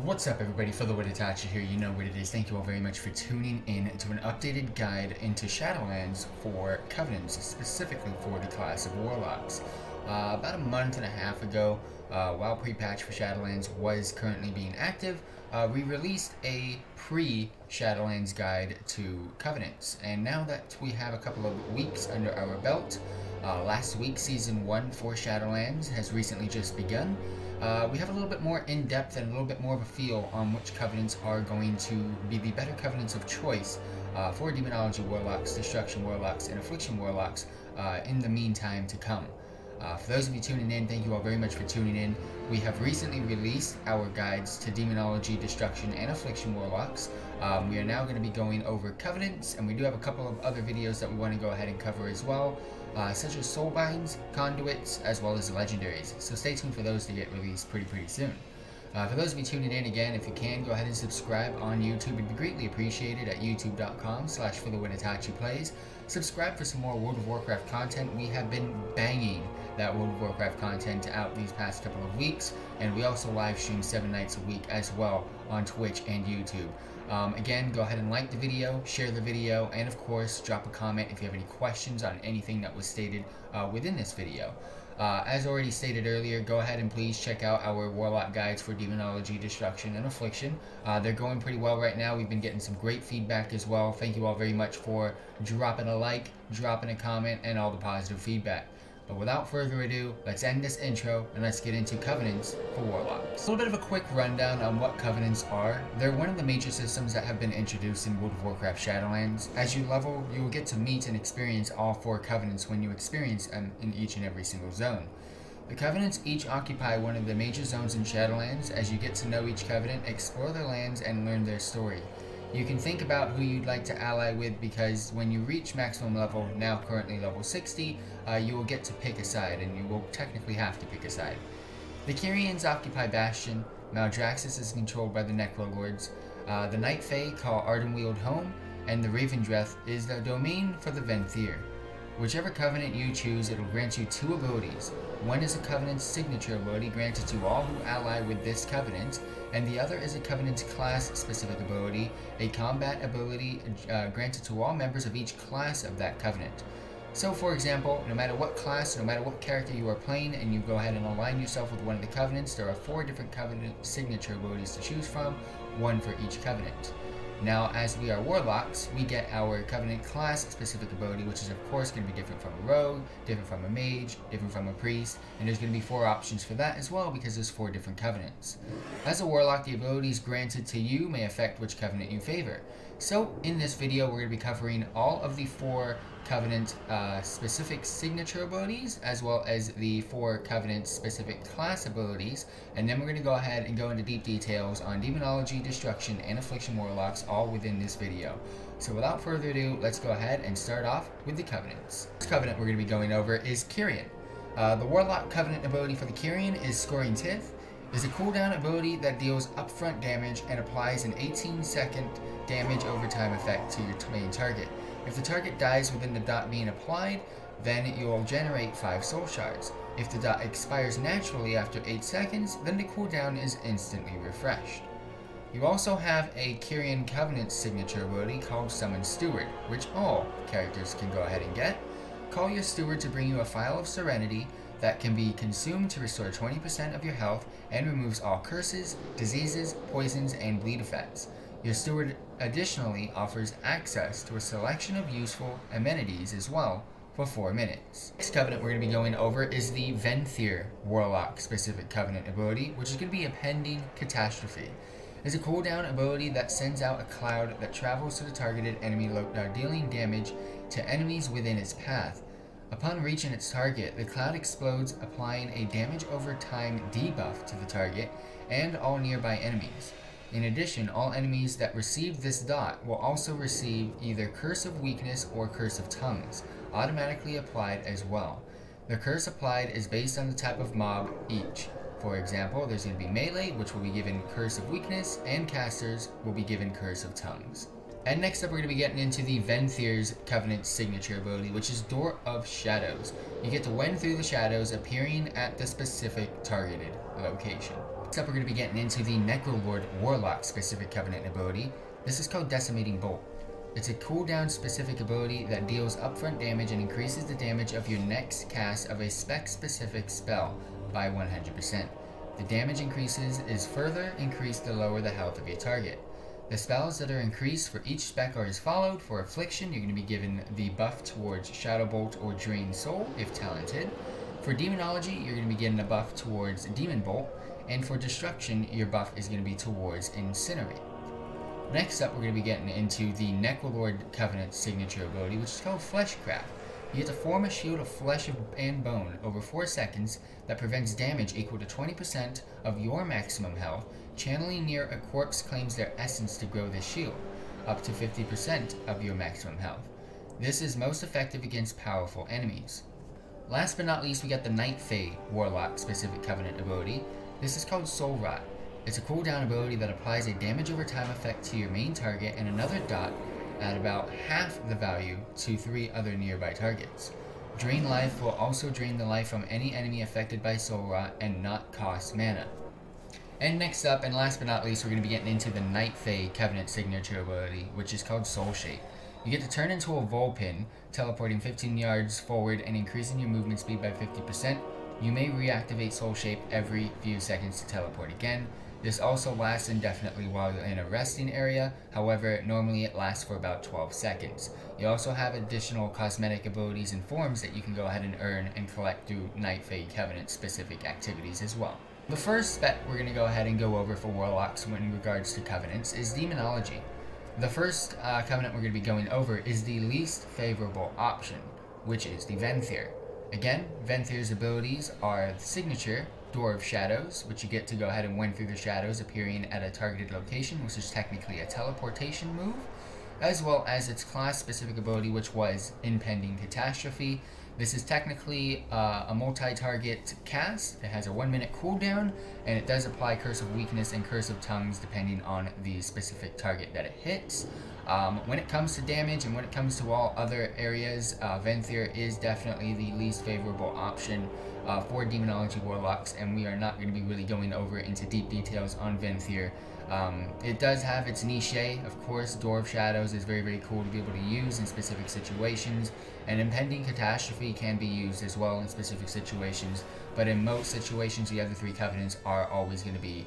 What's up everybody, FTWitachi here, you know what it is. Thank you all very much for tuning in to an updated guide into Shadowlands for Covenants, specifically for the class of Warlocks. About a month and a half ago, while pre-patch for Shadowlands was currently being active, we released a pre-Shadowlands guide to Covenants. And now that we have a couple of weeks under our belt, last week Season 1 for Shadowlands has recently just begun. We have a little bit more in-depth and a little bit more of a feel on which Covenants are going to be the better Covenants of choice for Demonology Warlocks, Destruction Warlocks, and Affliction Warlocks in the meantime to come. For those of you tuning in, thank you all very much for tuning in. We have recently released our guides to Demonology, Destruction, and Affliction Warlocks. We are now going to be going over Covenants, and we do have a couple of other videos that we want to go ahead and cover as well, such as Soulbinds, Conduits, as well as Legendaries. So stay tuned for those to get released pretty soon. For those of you tuning in again, if you can, go ahead and subscribe on YouTube. It'd be greatly appreciated at youtube.com/FTWitachi. Subscribe for some more World of Warcraft content. We have been banging that World of Warcraft content out these past couple of weeks, and we also live stream 7 nights a week as well on Twitch and YouTube. Again, go ahead and like the video, share the video, and of course, drop a comment if you have any questions on anything that was stated within this video. As already stated earlier, go ahead and please check out our Warlock guides for Demonology, Destruction, and Affliction. They're going pretty well right now. We've been getting some great feedback as well. Thank you all very much for dropping a like, dropping a comment, and all the positive feedback. But without further ado, let's end this intro and let's get into Covenants for Warlocks. A little bit of a quick rundown on what Covenants are. They're one of the major systems that have been introduced in World of Warcraft Shadowlands. As you level, you will get to meet and experience all 4 Covenants when you experience them in each and every single zone. The Covenants each occupy one of the major zones in Shadowlands. As you get to know each Covenant, explore their lands, and learn their story. You can think about who you'd like to ally with, because when you reach maximum level, now currently level 60, you will get to pick a side, and you will technically have to pick a side. The Kyrians occupy Bastion, Maldraxxus is controlled by the Necroloids, the Night Fae call Ardenweald home, and the Ravendreth is the domain for the Venthyr. Whichever Covenant you choose, it will grant you 2 abilities. One is a Covenant's signature ability granted to all who ally with this Covenant, and the other is a Covenant's class-specific ability, a combat ability granted to all members of each class of that Covenant. So for example, no matter what class, no matter what character you are playing, and you go ahead and align yourself with one of the Covenants, there are 4 different Covenant signature abilities to choose from, one for each Covenant. Now, as we are Warlocks, we get our Covenant class-specific ability, which is of course going to be different from a Rogue, different from a Mage, different from a Priest, and there's going to be 4 options for that as well, because there's 4 different Covenants. As a Warlock, the abilities granted to you may affect which Covenant you favor. So, in this video, we're going to be covering all of the 4 Covenant specific signature abilities, as well as the 4 Covenant specific class abilities, and then we're going to go ahead and go into deep details on Demonology, Destruction, and Affliction Warlocks, all within this video. So without further ado, let's go ahead and start off with the Covenants. The first Covenant we're going to be going over is Kyrian. The Warlock Covenant ability for the Kyrian is Scoring Tith. Is a cooldown ability that deals upfront damage and applies an 18-second damage over time effect to your main target. If the target dies within the dot being applied, then you will generate 5 soul shards. If the dot expires naturally after 8 seconds, then the cooldown is instantly refreshed. You also have a Kyrian Covenant signature ability called Summon Steward, which all characters can go ahead and get. Call your Steward to bring you a Phial of Serenity that can be consumed to restore 20% of your health and removes all curses, diseases, poisons, and bleed effects. Your Steward additionally offers access to a selection of useful amenities as well for 4 minutes. Next Covenant we're going to be going over is the Venthyr Warlock specific Covenant ability, which is going to be a Pending Catastrophe. It's a cooldown ability that sends out a cloud that travels to the targeted enemy, dealing damage to enemies within its path. Upon reaching its target, the cloud explodes, applying a damage over time debuff to the target and all nearby enemies. In addition, all enemies that receive this dot will also receive either Curse of Weakness or Curse of Tongues, automatically applied as well. The curse applied is based on the type of mob each. For example, there's going to be melee, which will be given Curse of Weakness, and casters will be given Curse of Tongues. And next up, we're going to be getting into the Venthyr's Covenant signature ability, which is Door of Shadows. You get to wend through the shadows, appearing at the specific targeted location. Next up, we're going to be getting into the Necrolord Warlock specific Covenant ability. This is called Decimating Bolt. It's a cooldown specific ability that deals upfront damage and increases the damage of your next cast of a spec specific spell by 100%. The damage increases is further increased the lower the health of your target. The spells that are increased for each spec are as followed. For Affliction, you're going to be given the buff towards Shadow Bolt or Drain Soul if talented. For Demonology, you're going to be getting a buff towards Demon Bolt. And for Destruction, your buff is going to be towards Incinerate. Next up, we're going to be getting into the Necrolord Covenant signature ability, which is called Fleshcraft. You get to form a shield of flesh and bone over 4 seconds that prevents damage equal to 20% of your maximum health. Channeling near a corpse claims their essence to grow this shield, up to 50% of your maximum health. This is most effective against powerful enemies. Last but not least, we got the Night Fae Warlock specific Covenant ability. This is called Soul Rot. It's a cooldown ability that applies a damage over time effect to your main target and another dot at about half the value to 3 other nearby targets. Drain life will also drain the life from any enemy affected by Soul Rot and not cost mana. And next up, and last but not least, we're going to be getting into the Night Fae Covenant signature ability, which is called Soul Shape. You get to turn into a Vulpin, teleporting 15 yards forward and increasing your movement speed by 50%. You may reactivate Soul Shape every few seconds to teleport again. This also lasts indefinitely while you're in a resting area, however, normally it lasts for about 12 seconds. You also have additional cosmetic abilities and forms that you can go ahead and earn and collect through Night Fae Covenant specific activities as well. The first spec we're going to go ahead and go over for Warlocks in regards to Covenants is Demonology. The first Covenant we're going to be going over is the least favorable option, which is the Venthyr. Again, Venthyr's abilities are the signature, Door of Shadows, which you get to go ahead and win through the shadows appearing at a targeted location, which is technically a teleportation move, as well as its class-specific ability, which was Impending Catastrophe. This is technically a multi-target cast. It has a 1-minute cooldown, and it does apply Curse of Weakness and Curse of Tongues depending on the specific target that it hits. When it comes to damage and when it comes to all other areas, Venthyr is definitely the least favorable option for Demonology Warlocks, and we are not going to be really going over into deep details on Venthyr. It does have its niche, of course. Door of Shadows is very, very cool to be able to use in specific situations, and Impending Catastrophe can be used as well in specific situations, but in most situations the other 3 Covenants are always going to be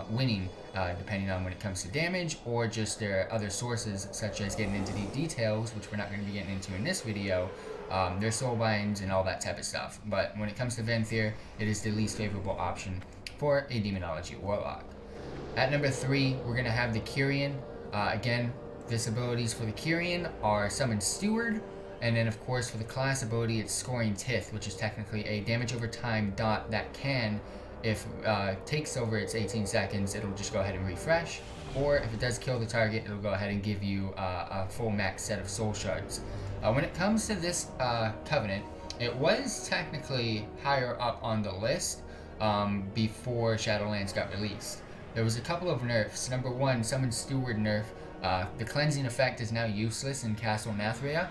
winning, depending on when it comes to damage or just their other sources, such as getting into deep details, which we're not going to be getting into in this video. Their soul binds and all that type of stuff, but when it comes to Venthyr, it is the least favorable option for a Demonology Warlock. At number 3, we're going to have the Kyrian. Again, disabilities for the Kyrian are Summon Steward, and then of course for the class ability it's Scoring Tith, which is technically a damage over time dot that can, if takes over its 18 seconds, it'll just go ahead and refresh, or if it does kill the target, it'll go ahead and give you a full max set of soul shards. When it comes to this Covenant, it was technically higher up on the list before Shadowlands got released. There was a couple of nerfs. Number 1, Summon Steward nerf. The cleansing effect is now useless in Castle Nathria,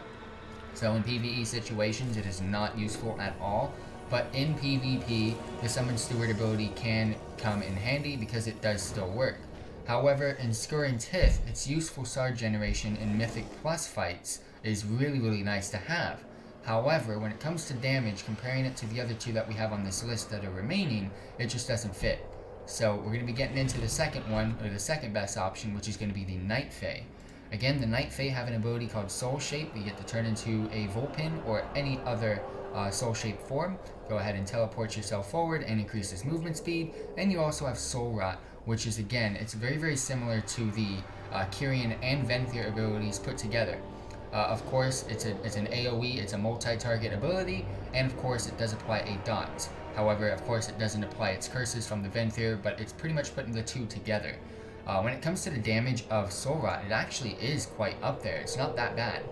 so in PvE situations it is not useful at all. But in PvP, the Summon Steward ability can come in handy because it does still work. However, in Scoring Tith, its useful Sard generation in Mythic Plus fights is really, really nice to have. However, when it comes to damage, comparing it to the other 2 that we have on this list that are remaining, it just doesn't fit. So we're going to be getting into the second one, or the second best option, which is going to be the Night Fae. Again, the Night Fae have an ability called Soul Shape. You get to turn into a Vulpin or any other Soul Shape form. Go ahead and teleport yourself forward and increase its movement speed. And you also have Soul Rot, which is, again, it's very, very similar to the Kyrian and Venthyr abilities put together. Of course, it's an AoE, it's a multi-target ability, and of course it does apply a dot. However, of course, it doesn't apply its curses from the Venthyr, but it's pretty much putting the 2 together. When it comes to the damage of Soul Rot, it actually is quite up there. It's not that bad.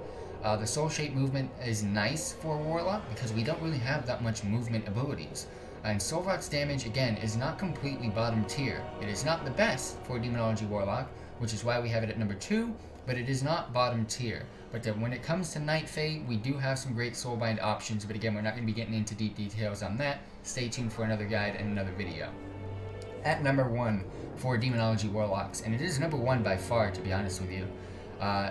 The Soul Shape movement is nice for Warlock because we don't really have that much movement abilities. And Soul Rot's damage, again, is not completely bottom tier. It is not the best for Demonology Warlock, which is why we have it at number 2, but it is not bottom tier. But when it comes to Night Fae, we do have some great Soulbind options, but again, we're not going to be getting into deep details on that. Stay tuned for another guide and another video. At number 1 for Demonology Warlocks, and it is number 1 by far, to be honest with you,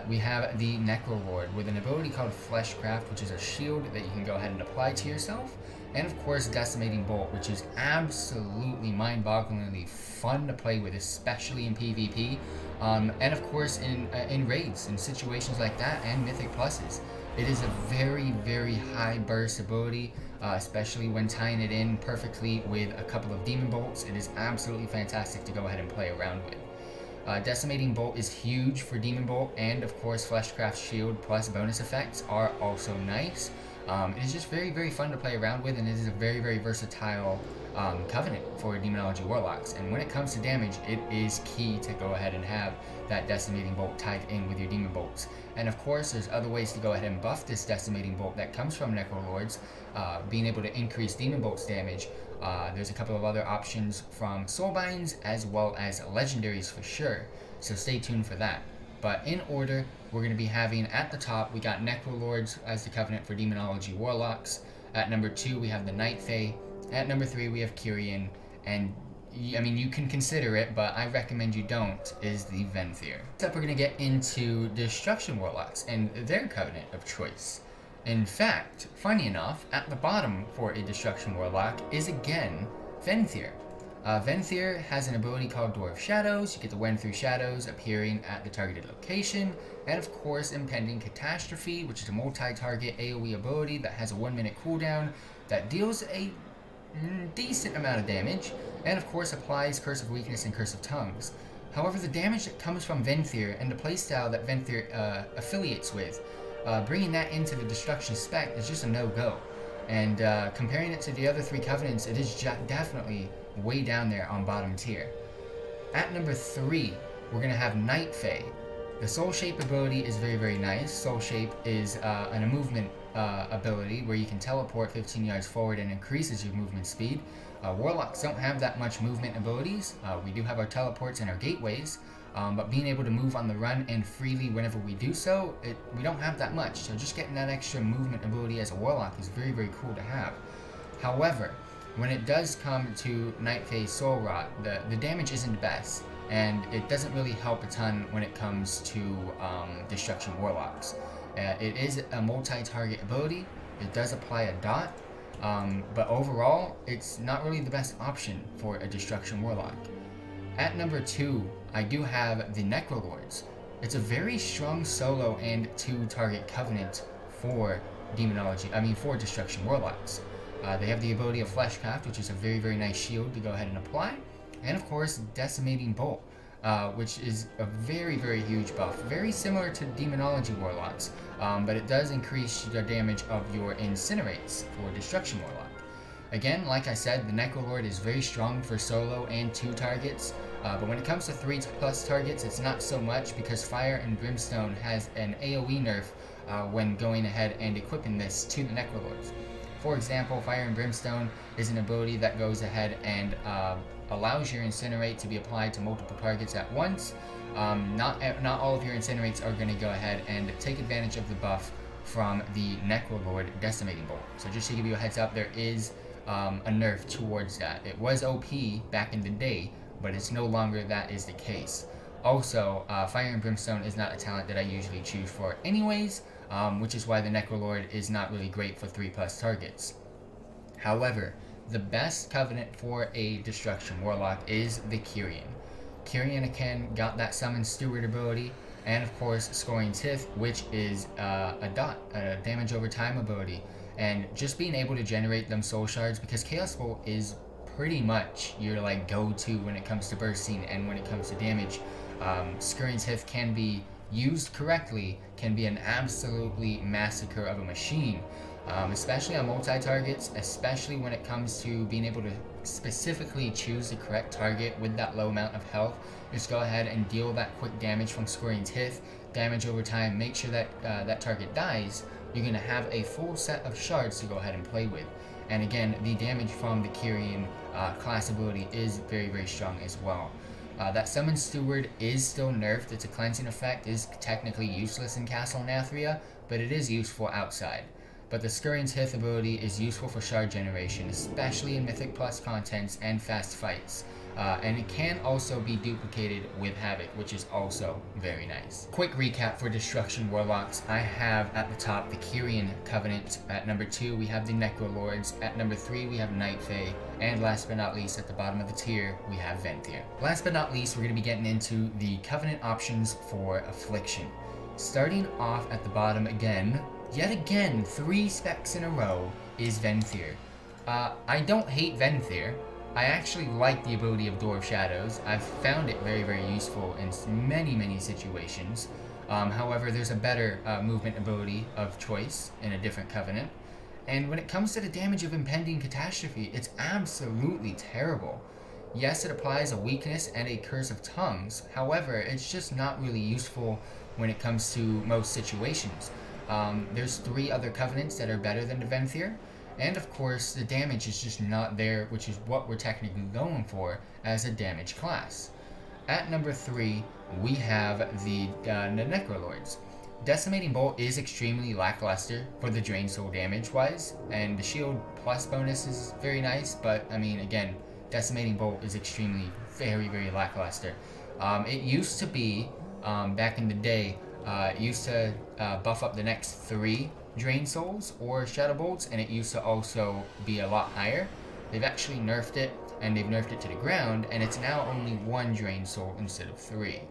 we have the Necrolord with an ability called Fleshcraft, which is a shield that you can go ahead and apply to yourself, and of course Decimating Bolt, which is absolutely mind-bogglingly fun to play with, especially in PvP, and of course in raids, in situations like that, and Mythic Pluses. It is a very, very high burst ability, especially when tying it in perfectly with a couple of Demon Bolts. It is absolutely fantastic to go ahead and play around with. Decimating Bolt is huge for Demon Bolt, and of course Fleshcraft Shield plus bonus effects are also nice. It is just very, very fun to play around with, and it is a very, very versatile covenant for Demonology Warlocks. And when it comes to damage, it is key to go ahead and have that Decimating Bolt tied in with your Demon Bolts. And of course, there's other ways to go ahead and buff this Decimating Bolt that comes from Necroloids, being able to increase Demon Bolt's damage. There's a couple of other options from Soulbinds as well as Legendaries for sure, so stay tuned for that. But in order, we're going to be having at the top, we got Necrolords as the covenant for Demonology Warlocks. At number 2, we have the Night Fae. At number 3, we have Kyrian. And, I mean, you can consider it, but I recommend you don't, is the Venthyr. Next up, we're going to get into Destruction Warlocks and their covenant of choice. In fact, funny enough, at the bottom for a Destruction Warlock is again Venthyr. Venthyr has an ability called Door of Shadows. You get to wend through shadows appearing at the targeted location. And of course, Impending Catastrophe, which is a multi-target AoE ability that has a 1-minute cooldown that deals a decent amount of damage, and of course applies Curse of Weakness and Curse of Tongues. However, the damage that comes from Venthyr and the playstyle that Venthyr affiliates with, bringing that into the Destruction spec is just a no-go. And comparing it to the other 3 covenants, it is definitely way down there on bottom tier. At number 3, we're going to have Night Fae. The Soul Shape ability is very, very nice. Soul Shape is a movement ability where you can teleport 15 yards forward and increases your movement speed. Warlocks don't have that much movement abilities. We do have our teleports and our gateways, but being able to move on the run and freely whenever we do so, we don't have that much. So just getting that extra movement ability as a Warlock is very, very cool to have. However, when it does come to Night Fae Soul Rot, the damage isn't the best, and it doesn't really help a ton when it comes to Destruction Warlocks. It is a multi-target ability. It does apply a dot, but overall, it's not really the best option for a Destruction Warlock. At number 2, I do have the Necrolords. It's a very strong solo and 2-target covenant for for Destruction Warlocks. They have the ability of Fleshcraft, which is a very, very nice shield to go ahead and apply. And of course, Decimating Bolt, which is a very, very huge buff. Very similar to Demonology Warlocks, but it does increase the damage of your Incinerates for Destruction Warlock. Again, like I said, the Necrolord is very strong for solo and 2 targets, but when it comes to 3+ targets, it's not so much because Fire and Brimstone has an AoE nerf when going ahead and equipping this to the Necrolords. For example, Fire and Brimstone is an ability that goes ahead and allows your Incinerate to be applied to multiple targets at once. Not all of your Incinerates are going to go ahead and take advantage of the buff from the Necrolord Decimating Bolt. So just to give you a heads up, there is a nerf towards that. It was OP back in the day, but it's no longer that is the case. Also, Fire and Brimstone is not a talent that I usually choose for anyways, which is why the Necrolord is not really great for 3+ targets. However, the best covenant for a Destruction Warlock is the Kyrian. Kyrian again got that Summon Steward ability, and of course Scoring Tith, which is a damage over time ability. And just being able to generate them soul shards, because Chaos Bolt is pretty much your like go-to when it comes to bursting and when it comes to damage. Scurrying Tith can be used correctly, can be an absolutely massacre of a machine, especially on multi-targets, especially when it comes to being able to specifically choose the correct target with that low amount of health. Just go ahead and deal that quick damage from Scurrying Tith, damage over time, make sure that that target dies. You're going to have a full set of shards to go ahead and play with. And again, the damage from the Kyrian class ability is very, very strong as well. That Summon Steward is still nerfed. It's a cleansing effect, is technically useless in Castle Nathria, but it is useful outside. But the Scurrying Tith ability is useful for shard generation, especially in Mythic Plus contents and fast fights. and it can also be duplicated with Havoc, which is also very nice. Quick recap for Destruction Warlocks. I have at the top the Kyrian Covenant. At number 2 we have the Necroloids. At number 3 we have Night Fae. And last but not least, at the bottom of the tier, we have Venthyr. Last but not least, we're going to be getting into the Covenant options for Affliction. Starting off at the bottom again, yet again, 3 specs in a row, is Venthyr. I don't hate Venthyr. I actually like the ability of Door of Shadows. I've found it very, very useful in many situations. However, there's a better movement ability of choice in a different Covenant. And when it comes to the damage of Impending Catastrophe, it's absolutely terrible. Yes, it applies a weakness and a Curse of Tongues. However, it's just not really useful when it comes to most situations. There's 3 other Covenants that are better than the Venthyr. And of course, the damage is just not there, which is what we're technically going for as a damage class. At number 3, we have the Necroloids. Decimating Bolt is extremely lackluster for the drain soul damage wise, and the shield plus bonus is very nice, but I mean, again, Decimating Bolt is extremely very lackluster. It used to be, back in the day, it used to buff up the next 3 drain souls or shadow bolts, and it used to also be a lot higher. They've actually nerfed it, and they've nerfed it to the ground, and it's now only 1 drain soul instead of 3.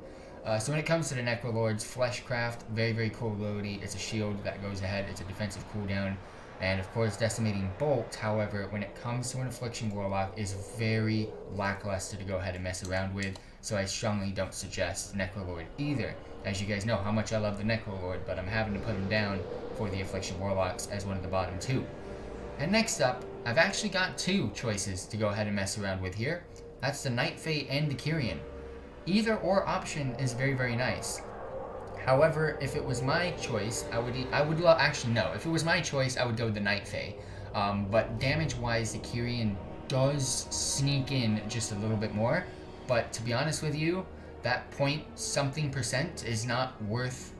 So when it comes to the Necrolords, Fleshcraft, very cool ability. It's a shield that goes ahead, it's a defensive cooldown, and of course Decimating Bolt, however, when it comes to an Affliction Warlock, is very lackluster to go ahead and mess around with, so I strongly don't suggest Necrolord either. As you guys know how much I love the Necrolord, but I'm having to put him down for the Affliction Warlocks as one of the bottom 2. And next up, I've actually got 2 choices to go ahead and mess around with here. That's the Night Fae and the Kyrian. Either or option is very nice. However, if it was my choice, if it was my choice, I would go with the Night Fae. But damage-wise, the Kyrian does sneak in just a little bit more. But to be honest with you, that point-something% is not worth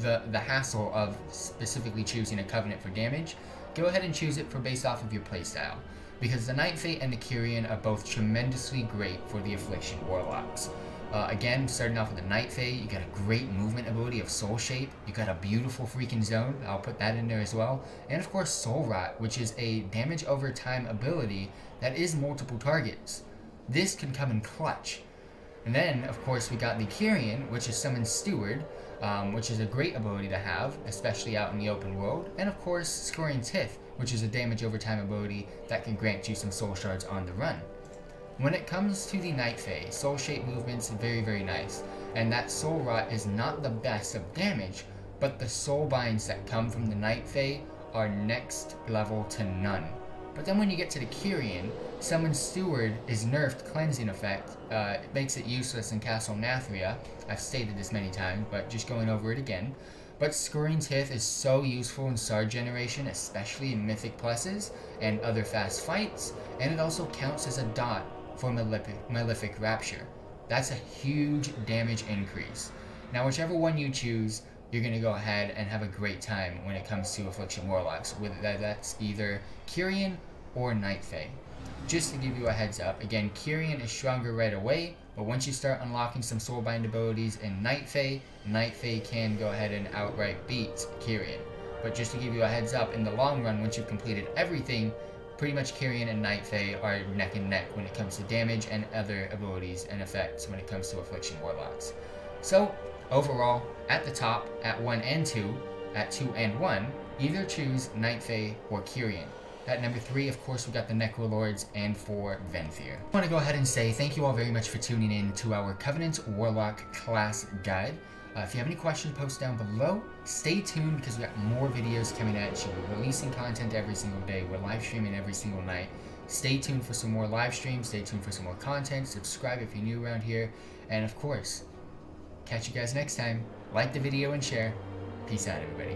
the hassle of specifically choosing a Covenant for damage. Go ahead and choose it based off of your playstyle, because the Night Fae and the Kyrian are both tremendously great for the Affliction Warlocks. Again, starting off with the Night Fae, you got a great movement ability of Soul Shape, you got a beautiful freaking zone, I'll put that in there as well, and of course Soul Rot, which is a damage over time ability that is multiple targets. This can come in clutch. And then, of course, we got the Kyrian, which is Summon Steward, which is a great ability to have, especially out in the open world. And of course, Scoring Tith, which is a damage over time ability that can grant you some soul shards on the run. When it comes to the Night Fae, Soul Shape movement's very nice, and that Soul Rot is not the best of damage, but the Soul Binds that come from the Night Fae are next level to none. But then when you get to the Kyrian, Summon Steward is nerfed Cleansing Effect. It makes it useless in Castle Nathria. I've stated this many times, but just going over it again. But Scoring Tith is so useful in Sard generation, especially in Mythic Pluses and other fast fights, and it also counts as a dot for Malefic Rapture. That's a huge damage increase. Now whichever one you choose, you're going to go ahead and have a great time when it comes to Affliction Warlocks, whether that's either Kyrian or Night Fae. Just to give you a heads up, again, Kyrian is stronger right away, but once you start unlocking some Soulbind abilities in Night Fae can go ahead and outright beat Kyrian. But just to give you a heads up, in the long run, once you've completed everything, pretty much Kyrian and Night Fae are neck and neck when it comes to damage and other abilities and effects when it comes to Affliction Warlocks. So, overall, at the top, at 1 and 2, at 2 and 1, either choose Night Fae or Kyrian. At number 3, of course, we got the Necrolords, and 4, Venthyr. I want to go ahead and say thank you all very much for tuning in to our Covenant Warlock class guide. If you have any questions, post down below. Stay tuned because we got more videos coming at you. We're releasing content every single day. We're live streaming every single night. Stay tuned for some more live streams. Stay tuned for some more content. Subscribe if you're new around here. And of course, catch you guys next time. Like the video and share. Peace out, everybody.